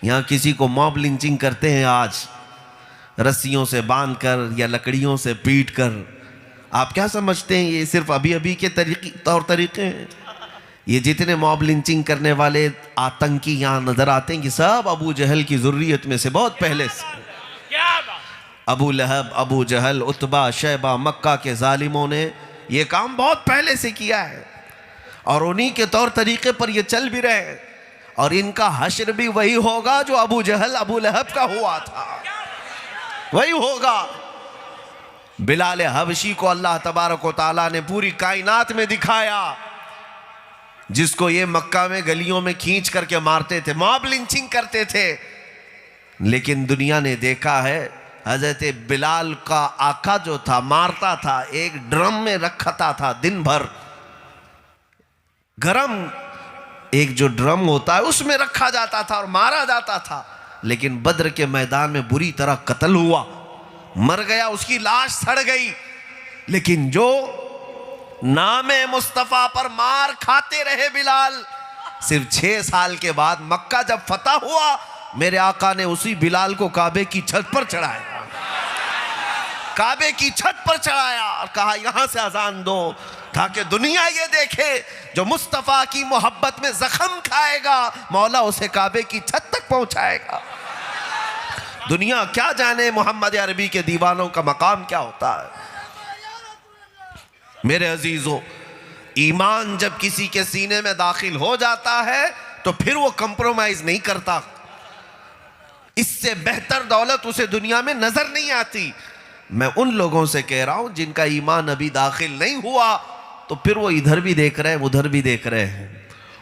یہاں کسی کو موب لنچنگ کرتے ہیں آج، رسیوں سے باندھ کر یا لکڑیوں سے پیٹ کر. آپ کیا سمجھتے ہیں یہ صرف ابھی کے طور طریقے ہیں؟ یہ جتنے موب لنچنگ کرنے والے آتنکی یہاں نظر آتے ہیں، یہ سب ابو جہل کی ذریت میں سے بہت پہلے سے. ابو لہب، ابو جہل، عتبہ، شیبہ، مکہ کے ظالموں نے یہ کام بہت پہلے سے کیا ہے، اور انہی کے طور طریقے پر یہ چل بھی رہے ہیں. اور ان کا حشر بھی وہی ہوگا جو ابو جہل، ابو لہب کا ہوا تھا، وہی ہوگا. بلال حبشی کو اللہ تبارک و تعالیٰ نے پوری کائنات میں دکھایا، جس کو یہ مکہ میں گلیوں میں کھینچ کر کے مارتے تھے، موب لنچنگ کرتے تھے. لیکن دنیا نے دیکھا ہے حضرت بلال کا آقا جو تھا مارتا تھا، ایک ڈرم میں رکھتا تھا دن بھر، گرم ایک جو ڈرم ہوتا ہے اس میں رکھا جاتا تھا اور مارا جاتا تھا. لیکن بدر کے میدان میں بری طرح قتل ہوا، مر گیا، اس کی لاش سڑ گئی. لیکن جو نام مصطفیٰ پر مار کھاتے رہے بلال، صرف 6 سال کے بعد مکہ جب فتح ہوا، میرے آقا نے اسی بلال کو کعبے کی چھت پر چڑھایا، کعبے کی چھت پر چڑھایا اور کہا یہاں سے اذان دو تاکہ دنیا یہ دیکھے جو مصطفیٰ کی محبت میں زخم کھائے گا مولا اسے کعبے کی چھت تک پہنچائے گا. دنیا کیا جانے محمد عربی کے دیوانوں کا مقام کیا ہوتا ہے. میرے عزیزوں، ایمان جب کسی کے سینے میں داخل ہو جاتا ہے تو پھر وہ کمپرومائز نہیں کرتا. اس سے بہتر دولت اسے دنیا میں نظر نہیں آتی. میں ان لوگوں سے کہہ رہا ہوں جن کا ایمان ابھی داخل نہیں ہوا تو پھر وہ ادھر بھی دیکھ رہے ہیں ادھر بھی دیکھ رہے ہیں.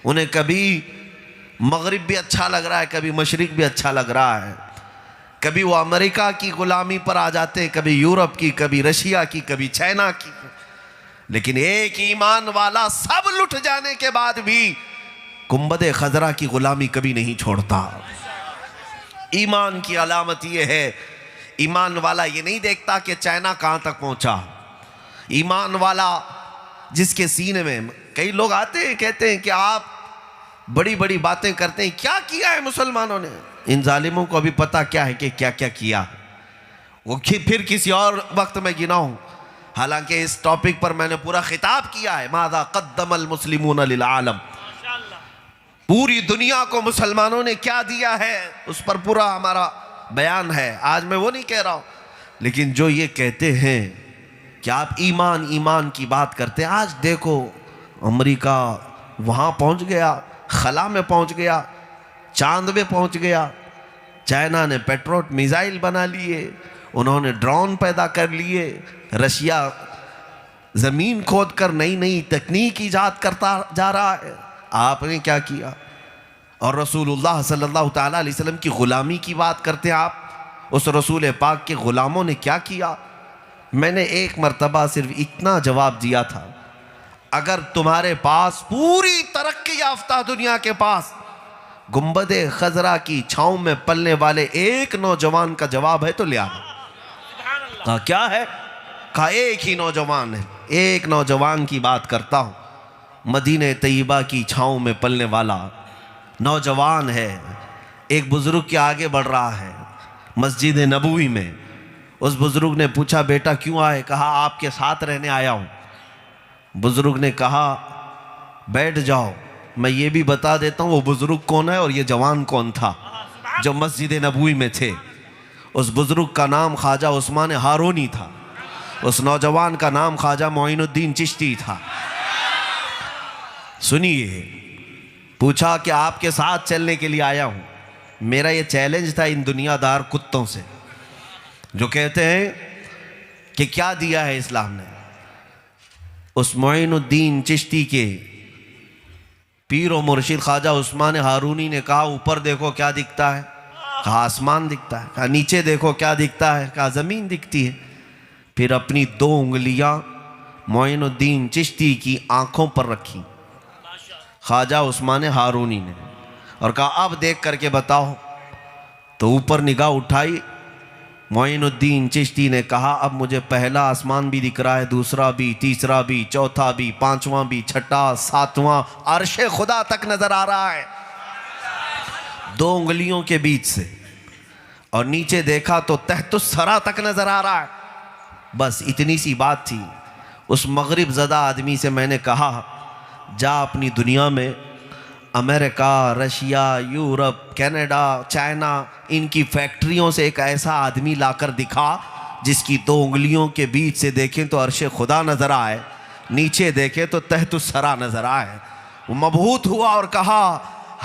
انہیں کبھی مغرب بھی اچھا لگ رہا ہے، کبھی مشرق بھی اچھا لگ رہا ہے. کبھی وہ امریکہ کی غلامی پر آ جاتے ہیں، کبھی یورپ کی، کبھی رشیا کی، کبھی چائنا کی. لیکن ایک ایمان والا سب لٹ جانے کے بعد بھی گنبد خضرا کی غلامی کبھی نہیں چھوڑتا. ایمان کی علامت یہ ہے، ایمان والا یہ نہیں دیکھتا کہ چائنا کہاں تک پہنچا. ایمان والا جس کے سینے میں، کئی لوگ آتے ہیں کہتے ہیں کہ آپ بڑی بڑی باتیں کرتے ہیں، کیا کیا ہے مسلمانوں نے؟ ان ظالموں کو ابھی پتا کیا ہے کہ کیا کیا کیا. وہ پھر کسی اور وقت میں گناؤں. حالانکہ اس ٹاپک پر میں نے پورا خطاب کیا ہے، ماذا قدم المسلمون للعالم، پوری دنیا کو مسلمانوں نے کیا دیا ہے اس پر پورا ہمارا بیان ہے. آج میں وہ نہیں کہہ رہا ہوں. لیکن جو یہ کہتے ہیں کہ آپ ایمان ایمان کی بات کرتے ہیں، آج دیکھو امریکہ وہاں پہنچ گیا، خلا میں پہنچ گیا، چاند میں پہنچ گیا. چائنا نے پیٹروٹ میزائل بنا لیے، انہوں نے ڈرون پیدا کر لیے. رشیا زمین کھود کر نئی نئی تکنیک ایجاد کرتا جا رہا ہے. آپ نے کیا کیا؟ اور رسول اللہ صلی اللہ تعالیٰ علیہ وسلم کی غلامی کی بات کرتے ہیں آپ. اس رسول پاک کے غلاموں نے کیا کیا؟ میں نے ایک مرتبہ صرف اتنا جواب دیا تھا، اگر تمہارے پاس پوری ترقی یافتہ دنیا کے پاس گنبد خضرا کی چھاؤں میں پلنے والے ایک نوجوان کا جواب ہے تو لے آنا. کہا کیا ہے؟ کہا ایک ہی نوجوان ہے، ایک نوجوان کی بات کرتا ہوں، مدینہ طیبہ کی چھاؤں میں پلنے والا نوجوان ہے. ایک بزرگ کے آگے بڑھ رہا ہے مسجد نبوی میں. اس بزرگ نے پوچھا بیٹا کیوں آئے؟ کہا آپ کے ساتھ رہنے آیا ہوں. بزرگ نے کہا بیٹھ جاؤ، میں یہ بھی بتا دیتا ہوں وہ بزرگ کون ہے اور یہ جوان کون تھا جو مسجد نبوی میں تھے. اس بزرگ کا نام خواجہ عثمان ہارونی تھا، اس نوجوان کا نام خواجہ معین الدین چشتی تھا. سنیے، پوچھا کہ آپ کے ساتھ چلنے کے لیے آیا ہوں. میرا یہ چیلنج تھا ان دنیا دار کتوں سے جو کہتے ہیں کہ کیا دیا ہے اسلام نے. اس معین الدین چشتی کے پیر و مرشد خواجہ عثمان ہارونی نے کہا اوپر دیکھو کیا دکھتا ہے؟ کہا آسمان دکھتا ہے. کہا نیچے دیکھو کیا دکھتا ہے؟ کہا زمین دکھتی ہے. پھر اپنی 2 انگلیاں معین الدین چشتی کی آنکھوں پر رکھی خواجہ عثمان ہارونی نے اور کہا اب دیکھ کر کے بتاؤ. تو اوپر نگاہ اٹھائی، معین الدین چشتی نے کہا اب مجھے پہلا آسمان بھی دکھ رہا ہے، دوسرا بھی، تیسرا بھی، چوتھا بھی، 5واں بھی، 6واں، 7واں، عرش خدا تک نظر آ رہا ہے. 2 انگلیوں کے بیچ سے، اور نیچے دیکھا تو تحت الثری تک نظر آ رہا ہے۔ بس اتنی سی بات تھی۔ اس مغرب زدہ آدمی سے میں نے کہا جا اپنی دنیا میں امریکہ، رشیا، یورپ، کینیڈا، چائنا، ان کی فیکٹریوں سے ایک ایسا آدمی لا کر دکھا جس کی 2 انگلیوں کے بیچ سے دیکھیں تو عرش خدا نظر آئے، نیچے دیکھیں تو تحت الثری نظر آئے۔ وہ مبہوت ہوا اور کہا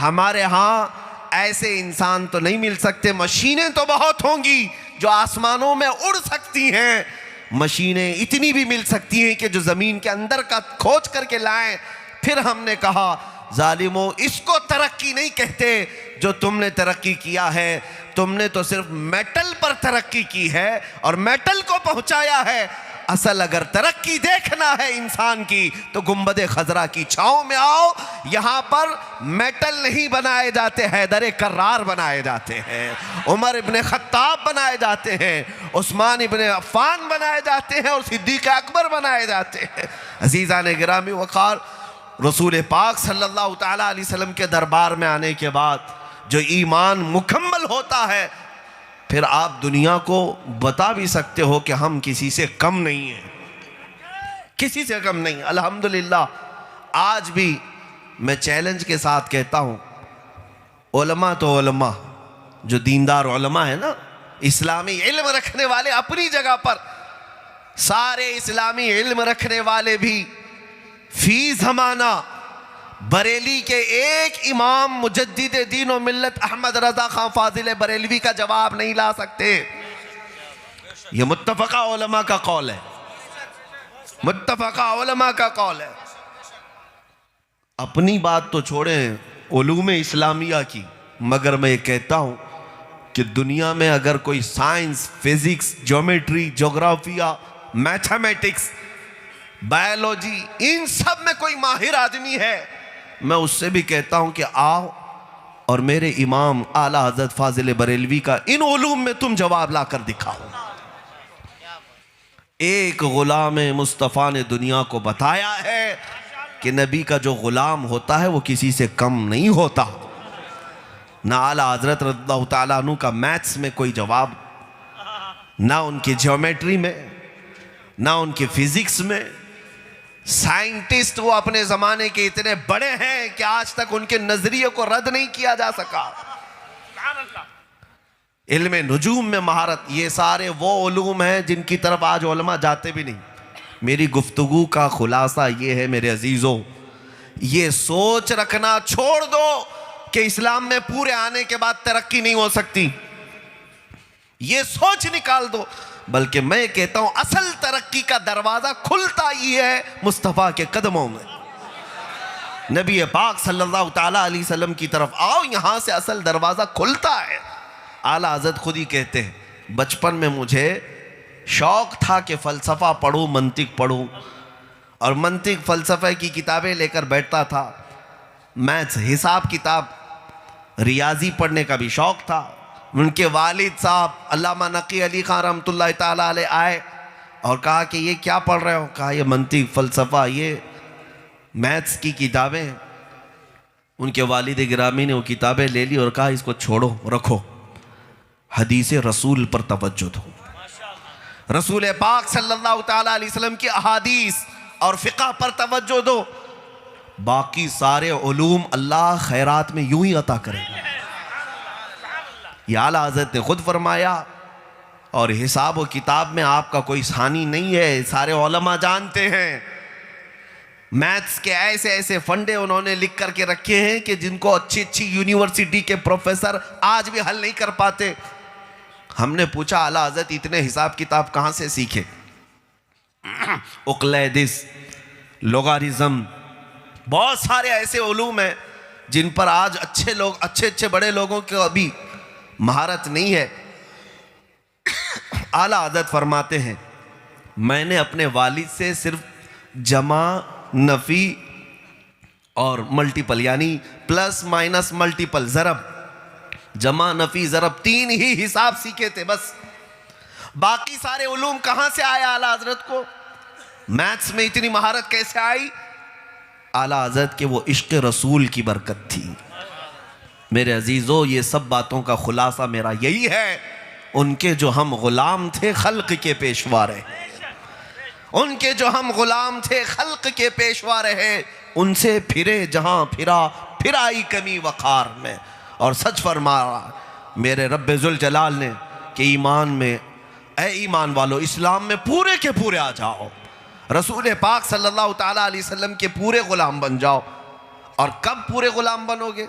ہمارے ہاں ایسے انسان تو نہیں مل سکتے، مشینیں تو بہت ہوں گی جو آسمانوں میں اڑ سکتی ہیں، مشینیں اتنی بھی مل سکتی ہیں کہ جو زمین کے اندر کا کھوج کر کے لائیں۔ پھر ہم نے کہا ظالمو، اس کو ترقی نہیں کہتے جو تم نے ترقی کیا ہے، تم نے تو صرف میٹل پر ترقی کی ہے اور میٹل کو پہنچایا ہے۔ اصل اگر ترقی دیکھنا ہے انسان کی تو گنبد خضرا کی چھاؤں میں آؤ، یہاں پر میٹل نہیں بنائے جاتے، حیدر کرار بنائے جاتے ہیں، عمر ابن خطاب بنائے جاتے ہیں، عثمان ابن عفان بنائے جاتے ہیں، اور صدیق اکبر بنائے جاتے ہیں۔ عزیزان گرامی وقار، رسول پاک صلی اللہ تعالیٰ علیہ وسلم کے دربار میں آنے کے بعد جو ایمان مکمل ہوتا ہے، پھر آپ دنیا کو بتا بھی سکتے ہو کہ ہم کسی سے کم نہیں ہیں، کسی سے کم نہیں۔ الحمدللہ آج بھی میں چیلنج کے ساتھ کہتا ہوں، علماء تو علماء، جو دیندار علماء ہیں نا، اسلامی علم رکھنے والے اپنی جگہ پر، سارے اسلامی علم رکھنے والے بھی فی زمانہ بریلی کے ایک امام مجدد دین و ملت احمد رضا خان فاضل بریلوی کا جواب نہیں لا سکتے۔ یہ متفقہ علماء کا قول ہے، متفقہ علماء کا قول ہے۔ اپنی بات تو چھوڑیں علوم اسلامیہ کی، مگر میں یہ کہتا ہوں کہ دنیا میں اگر کوئی سائنس، فزکس، جیومیٹری، جغرافیہ، میتھمیٹکس، بائیولوجی، ان سب میں کوئی ماہر آدمی ہے، میں اس سے بھی کہتا ہوں کہ آؤ اور میرے امام اعلیٰ حضرت فاضل بریلوی کا ان علوم میں تم جواب لا کر دکھاؤ۔ ایک غلام مصطفیٰ نے دنیا کو بتایا ہے کہ نبی کا جو غلام ہوتا ہے وہ کسی سے کم نہیں ہوتا۔ نہ اعلیٰ حضرت رضی اللہ تعالیٰ عنہ کا میتھس میں کوئی جواب، نہ ان کی جیومیٹری میں، نہ ان کی فزکس میں۔ سائنٹسٹ وہ اپنے زمانے کے اتنے بڑے ہیں کہ آج تک ان کے نظریے کو رد نہیں کیا جا سکا۔ علم نجوم میں مہارت، یہ سارے وہ علوم ہیں جن کی طرف آج علماء جاتے بھی نہیں۔ میری گفتگو کا خلاصہ یہ ہے میرے عزیزوں، یہ سوچ رکھنا چھوڑ دو کہ اسلام میں پورے آنے کے بعد ترقی نہیں ہو سکتی، یہ سوچ نکال دو۔ بلکہ میں کہتا ہوں اصل ترقی کا دروازہ کھلتا ہی ہے مصطفیٰ کے قدموں میں۔ نبی پاک صلی اللہ تعالیٰ علیہ وسلم کی طرف آؤ، یہاں سے اصل دروازہ کھلتا ہے۔ اعلیٰ حضرت خود ہی کہتے ہیں بچپن میں مجھے شوق تھا کہ فلسفہ پڑھوں، منطق پڑھوں، اور منطق فلسفہ کی کتابیں لے کر بیٹھتا تھا۔ میتھس، حساب کتاب، ریاضی پڑھنے کا بھی شوق تھا۔ ان کے والد صاحب علامہ نقی علی خان رحمۃ اللہ تعالیٰ علیہ آئے اور کہا کہ یہ کیا پڑھ رہے ہو؟ کہا یہ منطق، فلسفہ، یہ میتھس کی کتابیں۔ ان کے والد گرامی نے وہ کتابیں لے لی اور کہا اس کو چھوڑو، رکھو، حدیث رسول پر توجہ دو، رسول پاک صلی اللہ تعالیٰ علیہ وسلم کی احادیث اور فقہ پر توجہ دو، باقی سارے علوم اللہ خیرات میں یوں ہی عطا کرے گا۔ یہ اعلیٰ حضرت نے خود فرمایا، اور حساب و کتاب میں آپ کا کوئی ثانی نہیں ہے، سارے علماء جانتے ہیں۔ میتھس کے ایسے ایسے فنڈے انہوں نے لکھ کر کے رکھے ہیں کہ جن کو اچھی اچھی یونیورسٹی کے پروفیسر آج بھی حل نہیں کر پاتے۔ ہم نے پوچھا اعلیٰ حضرت اتنے حساب کتاب کہاں سے سیکھے؟ اقلیدس، لوگارزم، بہت سارے ایسے علوم ہیں جن پر آج اچھے لوگ، اچھے بڑے لوگوں کو ابھی مہارت نہیں ہے۔ اعلیٰ حضرت فرماتے ہیں میں نے اپنے والد سے صرف جمع، نفی اور ملٹیپل، یعنی پلس مائنس ملٹیپل، ضرب، جمع، نفی، ضرب، 3 ہی حساب سیکھے تھے بس۔ باقی سارے علوم کہاں سے آیا اعلیٰ حضرت کو؟ میتھس میں اتنی مہارت کیسے آئی؟ اعلیٰ حضرت کے وہ عشق رسول کی برکت تھی۔ میرے عزیزو، یہ سب باتوں کا خلاصہ میرا یہی ہے، ان کے جو ہم غلام تھے خلق کے پیشوا رہے، ان کے جو ہم غلام تھے خلق کے پیشوا رہے، ان سے پھرے جہاں پھرائی کمی وقار میں۔ اور سچ فرمایا میرے رب ذوالجلال نے کہ ایمان میں، اے ایمان والو، اسلام میں پورے کے پورے آ جاؤ، رسول پاک صلی اللہ تعالیٰ علیہ وسلم کے پورے غلام بن جاؤ۔ اور کب پورے غلام بنو گے؟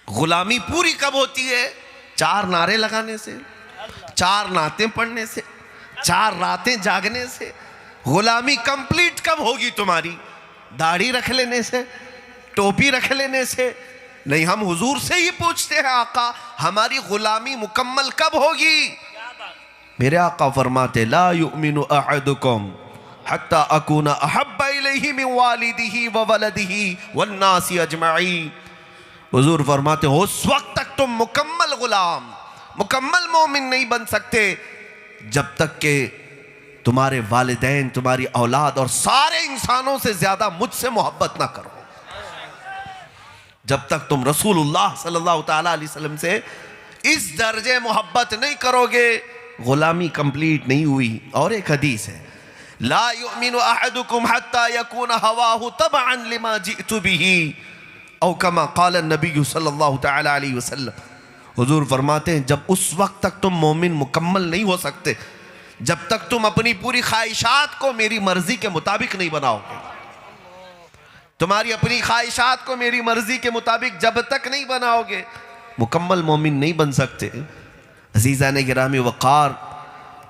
غلامی پوری کب ہوتی ہے؟ 4 نعرے لگانے سے، 4 نعتیں پڑھنے سے، 4 راتیں جاگنے سے۔ غلامی کمپلیٹ کب ہوگی تمہاری؟ داڑھی رکھ لینے سے، ٹوپی رکھ لینے سے نہیں۔ ہم حضور سے ہی پوچھتے ہیں، آقا ہماری غلامی مکمل کب ہوگی؟ میرے آقا فرماتے لا یؤمن احدکم حتی اکون احب الیہ من والدہ وولدہ والناس اجمعین۔ حضور فرماتے ہو اس وقت تک تم مکمل غلام، مکمل مومن نہیں بن سکتے جب تک کہ تمہارے والدین، تمہاری اولاد اور سارے انسانوں سے زیادہ مجھ سے محبت نہ کرو۔ جب تک تم رسول اللہ صلی اللہ تعالیٰ علیہ وسلم سے اس درجے محبت نہیں کرو گے، غلامی کمپلیٹ نہیں ہوئی۔ اور ایک حدیث ہے لا یؤمن احدکم حتی یکون ہواہ تبعا لما جئت بہ، او کما قال النبی صلی اللہ تعالیٰ علیہ وسلم۔ حضور فرماتے ہیں جب اس وقت تک تم مومن مکمل نہیں ہو سکتے جب تک تم اپنی پوری خواہشات کو میری مرضی کے مطابق نہیں بناؤ گے۔ تمہاری اپنی خواہشات کو میری مرضی کے مطابق جب تک نہیں بناؤ گے، مکمل مومن نہیں بن سکتے۔ عزیزان گرامی وقار،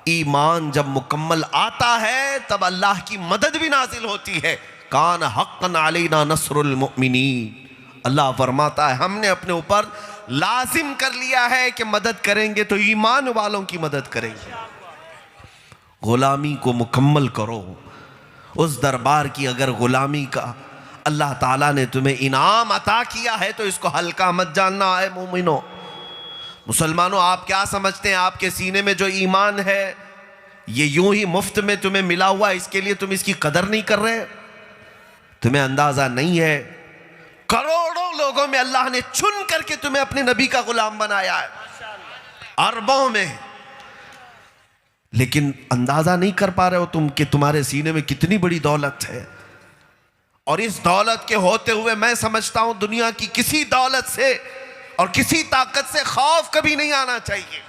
ایمان جب مکمل آتا ہے تب اللہ کی مدد بھی نازل ہوتی ہے۔ کان حقا علینا نصر المؤمنین، اللہ فرماتا ہے ہم نے اپنے اوپر لازم کر لیا ہے کہ مدد کریں گے تو ایمان والوں کی مدد کریں گے۔ غلامی کو مکمل کرو۔ اس دربار کی اگر غلامی کا اللہ تعالیٰ نے تمہیں انعام عطا کیا ہے تو اس کو ہلکا مت جاننا ہے مومنوں۔ مسلمانوں، آپ کیا سمجھتے ہیں آپ کے سینے میں جو ایمان ہے یہ یوں ہی مفت میں تمہیں ملا ہوا ہے، اس کے لیے تم اس کی قدر نہیں کر رہے؟ تمہیں اندازہ نہیں ہے کروڑوں لوگوں میں اللہ نے چن کر کے تمہیں اپنے نبی کا غلام بنایا ہے، اربوں میں، لیکن اندازہ نہیں کر پا رہے ہو تم کہ تمہارے سینے میں کتنی بڑی دولت ہے۔ اور اس دولت کے ہوتے ہوئے میں سمجھتا ہوں دنیا کی کسی دولت سے اور کسی طاقت سے خوف کبھی نہیں آنا چاہیے۔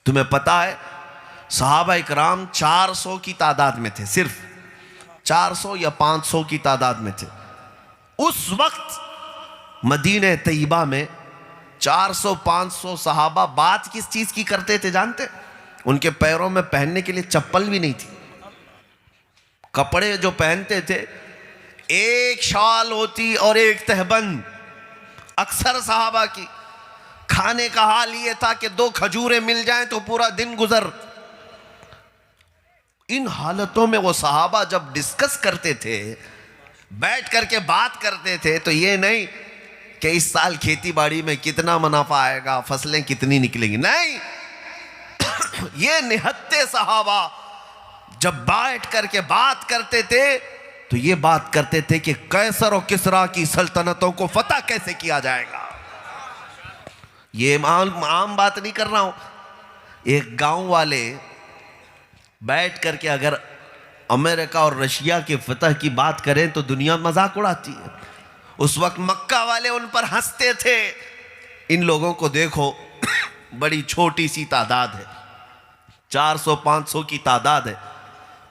تمہیں پتا ہے صحابہ اکرام 400 کی تعداد میں تھے، صرف 400 یا 500 کی تعداد میں تھے۔ اس وقت مدینہ طیبہ میں 400-500 صحابہ بات کس چیز کی کرتے تھے جانتے؟ ان کے پیروں میں پہننے کے لیے چپل بھی نہیں تھی۔ کپڑے جو پہنتے تھے ایک شال ہوتی اور ایک تہبند اکثر صحابہ کی۔ کھانے کا حال یہ تھا کہ 2 کھجوریں مل جائیں تو پورا دن گزر۔ ان حالتوں میں وہ صحابہ جب ڈسکس کرتے تھے، بیٹھ کر کے بات کرتے تھے، تو یہ نہیں کہ اس سال کھیتی باڑی میں کتنا منافع آئے گا، فصلیں کتنی نکلیں گی، نہیں، یہ نہتے صحابہ جب بیٹھ کر کے بات کرتے تھے تو یہ بات کرتے تھے کہ قیصر و کسریٰ کی سلطنتوں کو فتح کیسے کیا جائے گا۔ یہ عام بات نہیں کر رہا ہوں۔ ایک گاؤں والے بیٹھ کر کے اگر امریکہ اور رشیا کے فتح کی بات کریں تو دنیا مذاق اڑاتی ہے۔ اس وقت مکہ والے ان پر ہنستے تھے۔ ان لوگوں کو دیکھو، بڑی چھوٹی سی تعداد ہے، 400-500 کی تعداد ہے،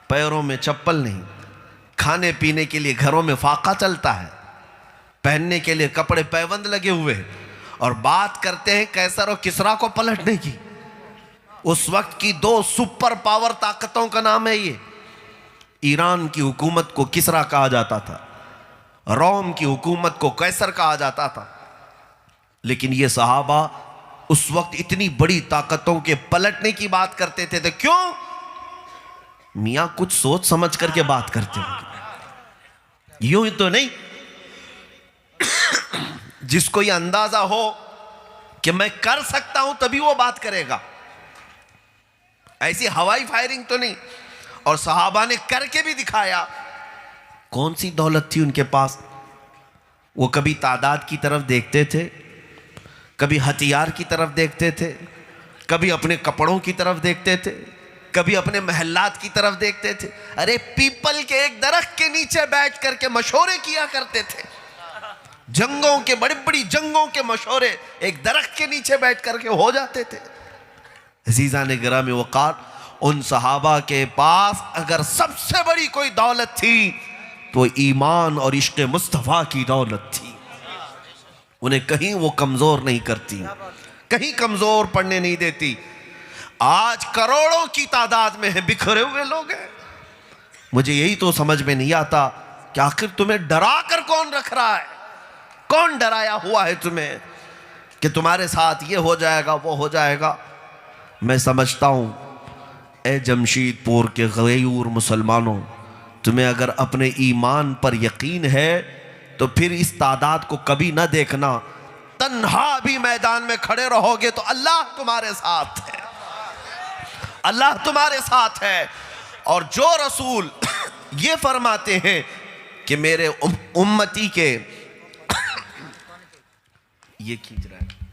پیروں میں چپل نہیں، کھانے پینے کے لیے گھروں میں فاقہ چلتا ہے، پہننے کے لیے کپڑے پیوند لگے ہوئے، اور بات کرتے ہیں قیصر و کسریٰ کو پلٹنے کی۔ اس وقت کی 2 سپر پاور طاقتوں کا نام ہے یہ۔ ایران کی حکومت کو کسریٰ کہا جاتا تھا، روم کی حکومت کو قیصر کہا جاتا تھا۔ لیکن یہ صحابہ اس وقت اتنی بڑی طاقتوں کے پلٹنے کی بات کرتے تھے، کیوں؟ میاں کچھ سوچ سمجھ کر کے بات کرتے ہیں، یوں ہی تو نہیں۔ جس کو یہ اندازہ ہو کہ میں کر سکتا ہوں تبھی وہ بات کرے گا، ایسی ہوائی فائرنگ تو نہیں۔ اور صحابہ نے کر کے بھی دکھایا۔ کون سی دولت تھی ان کے پاس؟ وہ کبھی تعداد کی طرف دیکھتے تھے، کبھی ہتھیار کی طرف دیکھتے تھے، کبھی اپنے کپڑوں کی طرف دیکھتے تھے، کبھی اپنے محلات کی طرف دیکھتے تھے۔ ارے پیپل کے ایک درخت کے نیچے بیٹھ کر کے مشورے کیا کرتے تھے، جنگوں کے، بڑی بڑی جنگوں کے مشورے ایک درخت کے نیچے بیٹھ کر کے ہو جاتے تھے۔ عزیزان گرامی وقار، ان صحابہ کے پاس اگر سب سے بڑی کوئی دولت تھی تو ایمان اور عشق مصطفیٰ کی دولت تھی۔ انہیں کہیں وہ کمزور نہیں کرتی، کہیں کمزور پڑنے نہیں دیتی۔ آج کروڑوں کی تعداد میں ہیں، بکھرے ہوئے لوگ ہیں۔ مجھے یہی تو سمجھ میں نہیں آتا کہ آخر تمہیں ڈرا کر کون رکھ رہا ہے؟ کون ڈرایا ہوا ہے تمہیں کہ تمہارے ساتھ یہ ہو جائے گا، وہ ہو جائے گا؟ میں سمجھتا ہوں اے جمشید پور کے غیور مسلمانوں، تمہیں اگر اپنے ایمان پر یقین ہے تو پھر اس تعداد کو کبھی نہ دیکھنا۔ تنہا بھی میدان میں کھڑے رہو گے تو اللہ تمہارے ساتھ ہے، اللہ تمہارے ساتھ ہے۔ اور جو رسول یہ فرماتے ہیں کہ میرے امتی کے یہ کھینچ رہا ہے